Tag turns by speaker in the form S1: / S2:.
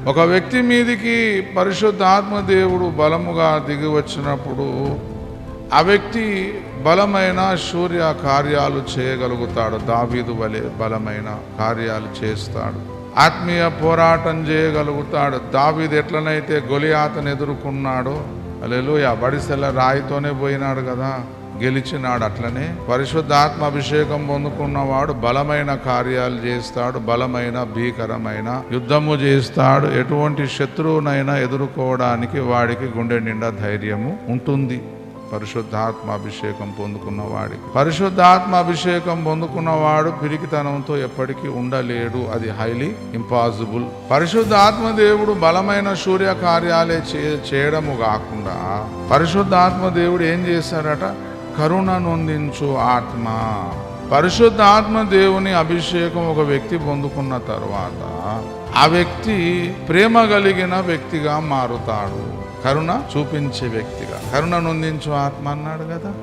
S1: ఒక వ్యక్తి మీదికి పరిశుద్ధాత్మ దేవుడు బలముగా దిగి వచ్చినప్పుడు ఆ వ్యక్తి బలమైన సూర్య కార్యాలు చేయగలుగుతాడు. దావీదు వలె బలమైన కార్యాలు చేస్తాడు. ఆత్మీయ పోరాటం చేయగలుగుతాడు. దావీదు ఎట్లనైతే గొలియాతును ఎదుర్కొన్నాడో, హల్లెలూయా, బడిసెల రాయితోనే పోయినాడు కదా, గెలిచినాడు. అట్లనే పరిశుద్ధాత్మ అభిషేకం పొందుకున్నవాడు బలమైన కార్యాలు చేస్తాడు. బలమైన భీకరమైన యుద్ధము చేస్తాడు. ఎటువంటి శత్రువునైనా ఎదుర్కోవడానికి వాడికి గుండె నిండా ధైర్యము ఉంటుంది. పరిశుద్ధాత్మ అభిషేకం పొందుకున్న వాడికి, పరిశుద్ధాత్మ అభిషేకం పొందుకున్నవాడు పిరికితనంతో ఎప్పటికీ ఉండలేడు. అది హైలీ ఇంపాసిబుల్. పరిశుద్ధాత్మ దేవుడు బలమైన సూర్య కార్యాలే చేయడము కాకుండా పరిశుద్ధాత్మ దేవుడు ఏం చేశారట? కరుణ నొందించు ఆత్మ. పరిశుద్ధాత్మ దేవుని అభిషేకం ఒక వ్యక్తి పొందుకున్న తర్వాత ఆ వ్యక్తి ప్రేమ కలిగిన వ్యక్తిగా మారుతాడు. కరుణ చూపించే వ్యక్తిగా. కరుణ నొందించు ఆత్మ అన్నాడు కదా.